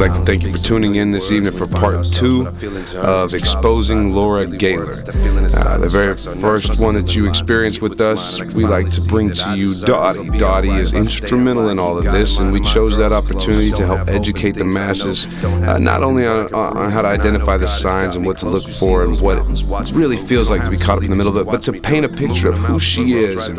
like to thank you for tuning in this evening for part 2 of Exposing Laura Gayler. The very first one that you experienced with us, we like to bring to you Dottie. Dottie is instrumental in all of this, and we chose that opportunity to help educate the masses, not only on how to identify the signs and what to look for and what it really feels like to be caught up in the middle of it, but to paint a picture of who she is and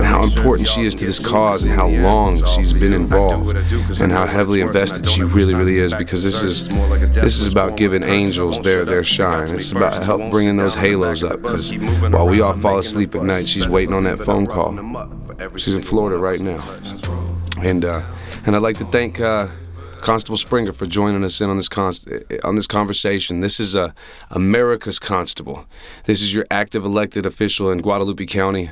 how important she is to this cause and how long she's been involved and how heavily invested she really is, because this is about giving angels their shine. It's about help bringing those halos up, because while we all fall asleep at night, she's waiting on that phone call. She's in Florida right now. And I'd like to thank Constable Springer for joining us in on this conversation. This is America's Constable. This is your active elected official in Guadalupe County,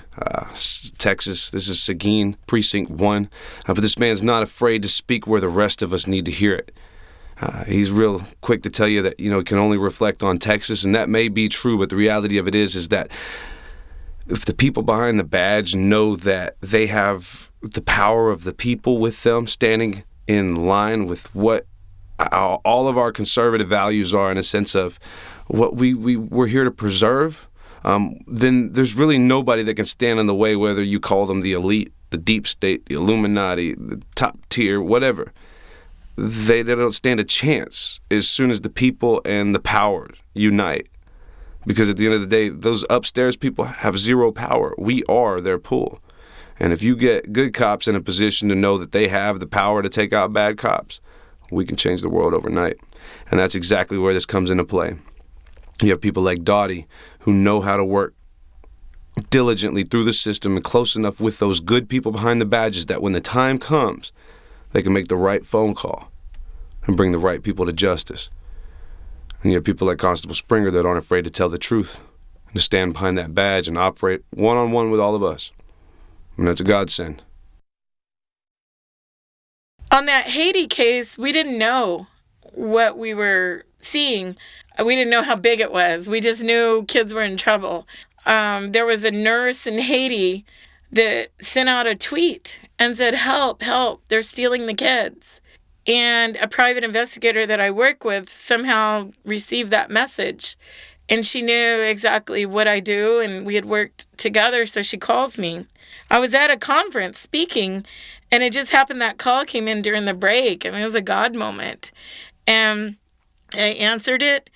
Texas. This is Seguin, Precinct 1. But this man's not afraid to speak where the rest of us need to hear it. He's real quick to tell you that, he can only reflect on Texas, and that may be true, but the reality of it is that if the people behind the badge know that they have the power of the people with them, standing in line with what all of our conservative values are, in a sense of what we're here to preserve, then there's really nobody that can stand in the way, whether you call them the elite, the deep state, the Illuminati, the top tier, whatever. They don't stand a chance as soon as the people and the power unite. Because at the end of the day, those upstairs people have zero power. We are their pool. And if you get good cops in a position to know that they have the power to take out bad cops, we can change the world overnight. And that's exactly where this comes into play. You have people like Dottie who know how to work diligently through the system and close enough with those good people behind the badges that when the time comes, they can make the right phone call and bring the right people to justice. And you have people like Constable Springer that aren't afraid to tell the truth and to stand behind that badge and operate one-on-one with all of us. And that's a godsend. On that Haiti case, we didn't know what we were seeing. We didn't know how big it was. We just knew kids were in trouble. There was a nurse in Haiti that sent out a tweet and said, help, they're stealing the kids. And a private investigator that I work with somehow received that message. And she knew exactly what I do, and we had worked together, so she calls me. I was at a conference speaking, and it just happened that call came in during the break. It was a God moment. And I answered it,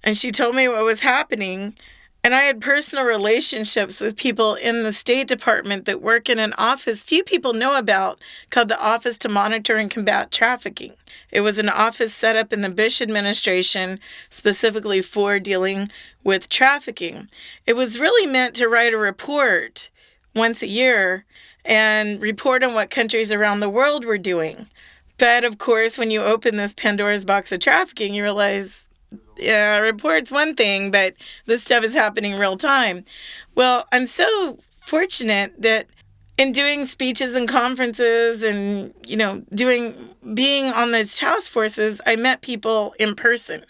and she told me what was happening. And I had personal relationships with people in the State Department that work in an office few people know about, called the Office to Monitor and Combat Trafficking. It was an office set up in the Bush administration specifically for dealing with trafficking. It was really meant to write a report once a year and report on what countries around the world were doing. But of course, when you open this Pandora's box of trafficking, you realize, yeah, report's one thing, but this stuff is happening real time. Well, I'm so fortunate that in doing speeches and conferences and, being on those task forces, I met people in person.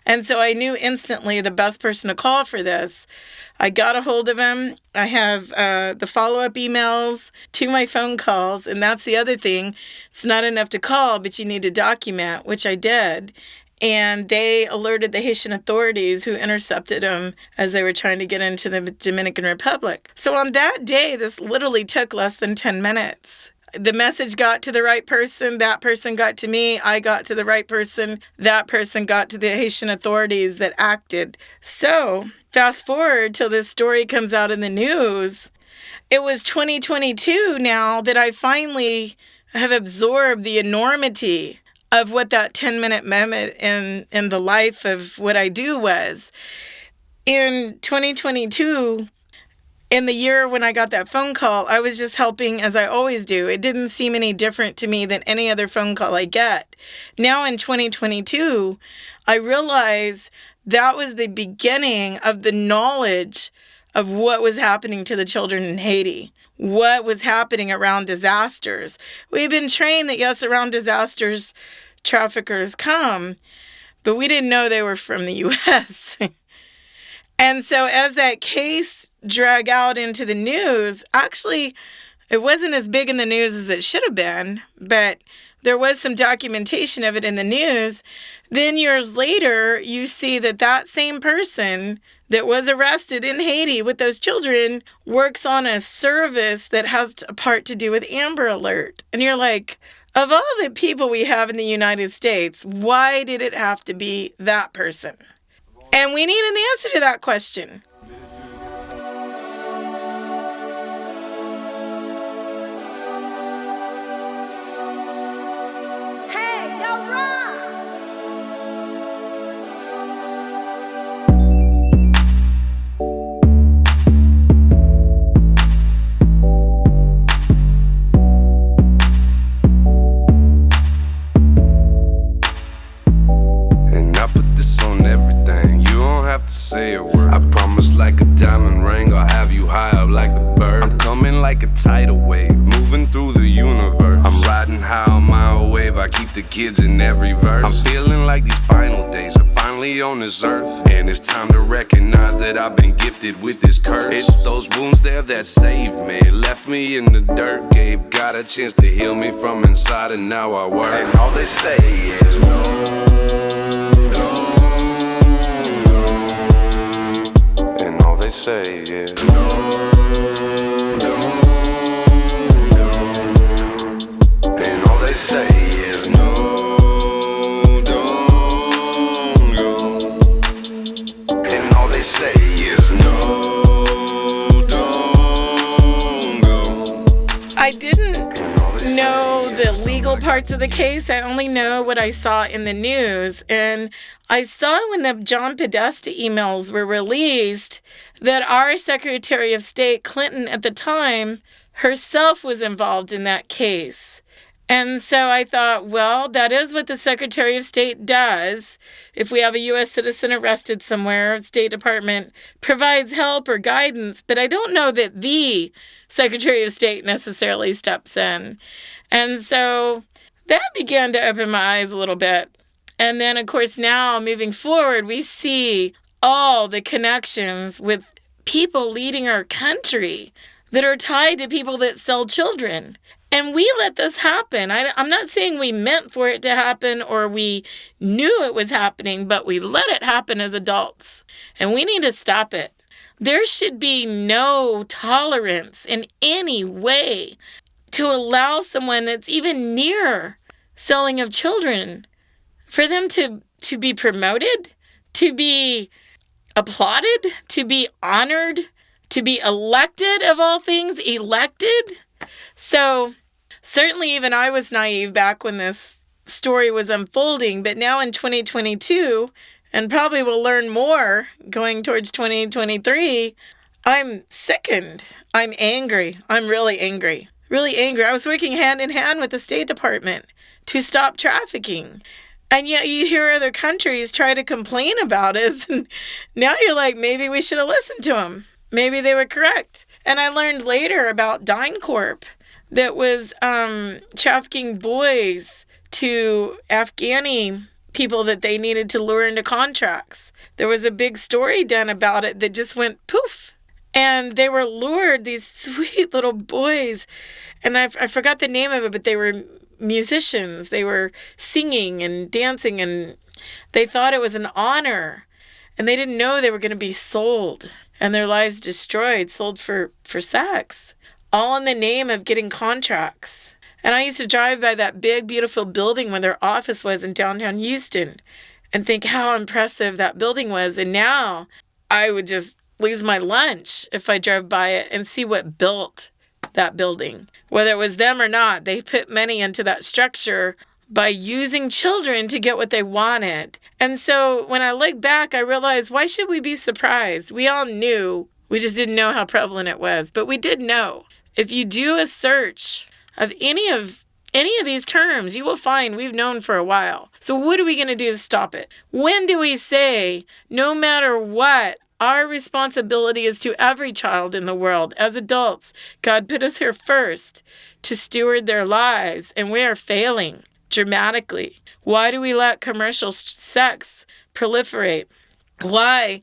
And so I knew instantly the best person to call for this. I got a hold of him. I have the follow-up emails to my phone calls. And that's the other thing. It's not enough to call, but you need to document, which I did. And they alerted the Haitian authorities, who intercepted them as they were trying to get into the Dominican Republic. So on that day, this literally took less than 10 minutes. The message got to the right person. That person got to me. I got to the right person. That person got to the Haitian authorities that acted. So fast forward till this story comes out in the news. It was 2022 now that I finally have absorbed the enormity of what that 10-minute moment in the life of what I do was. In 2022, in the year when I got that phone call, I was just helping as I always do. It didn't seem any different to me than any other phone call I get. Now in 2022, I realize that was the beginning of the knowledge of what was happening to the children in Haiti. What was happening around disasters. We've been trained that, yes, around disasters, traffickers come, but we didn't know they were from the U.S. And so as that case dragged out into the news, actually, it wasn't as big in the news as it should have been, but there was some documentation of it in the news. Then years later, you see that that same person that was arrested in Haiti with those children works on a service that has a part to do with Amber Alert. And you're like, of all the people we have in the United States, why did it have to be that person? And we need an answer to that question. Say a word. I promise, like a diamond ring, I'll have you high up like the bird. I'm coming like a tidal wave, moving through the universe. I'm riding high on my wave, I keep the kids in every verse. I'm feeling like these final days are finally on this earth, and it's time to recognize that I've been gifted with this curse. It's those wounds there that saved me, left me in the dirt, gave God a chance to heal me from inside, and now I work. And all they say is no. Say yes. No, don't, and all they say is no, don't go. And all they say is no, don't go. I didn't know the legal parts of the case. I only know what I saw in the news. And I saw when the John Podesta emails were released that our Secretary of State, Clinton, at the time, herself was involved in that case. And so I thought, well, that is what the Secretary of State does. If we have a U.S. citizen arrested somewhere, State Department provides help or guidance, but I don't know that the Secretary of State necessarily steps in. And so that began to open my eyes a little bit. And then, of course, now moving forward, we see all the connections with people leading our country that are tied to people that sell children. And we let this happen. I'm not saying we meant for it to happen or we knew it was happening, but we let it happen as adults. And we need to stop it. There should be no tolerance in any way to allow someone that's even near selling of children for them to be promoted, to be applauded, to be honored, to be elected, of all things, elected. So certainly even I was naive back when this story was unfolding, but now in 2022, and probably we'll learn more going towards 2023, I'm sickened. I'm angry. I'm really angry. Really angry. I was working hand in hand with the State Department to stop trafficking. And yet you hear other countries try to complain about us. And now you're like, maybe we should have listened to them. Maybe they were correct. And I learned later about DynCorp that was trafficking boys to Afghani people that they needed to lure into contracts. There was a big story done about it that just went poof. And they were lured, these sweet little boys. And I forgot the name of it, but they were musicians. They were singing and dancing, and they thought it was an honor. And they didn't know they were going to be sold and their lives destroyed, sold for sex, all in the name of getting contracts. And I used to drive by that big, beautiful building where their office was in downtown Houston and think how impressive that building was. And now I would just lose my lunch if I drove by it and see what built that building. Whether it was them or not, they put money into that structure by using children to get what they wanted. And so when I look back, I realized, why should we be surprised? We all knew. We just didn't know how prevalent it was. But we did know. If you do a search of any of these terms, you will find we've known for a while. So what are we going to do to stop it? When do we say, no matter what, our responsibility is to every child in the world as adults? God put us here first to steward their lives, and we are failing dramatically. Why do we let commercial sex proliferate? Why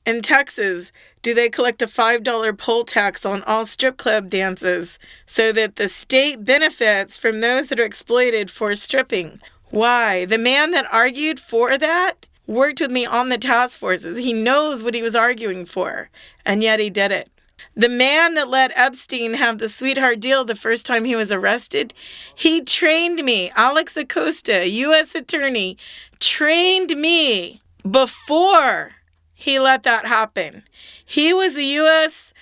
in Texas do they collect a $5 poll tax on all strip club dances so that the state benefits from those that are exploited for stripping? Why? The man that argued for that worked with me on the task forces. He knows what he was arguing for, and yet he did it. The man that let Epstein have the sweetheart deal the first time he was arrested, he trained me. Alex Acosta, U.S. attorney, trained me before he let that happen. He was the U.S.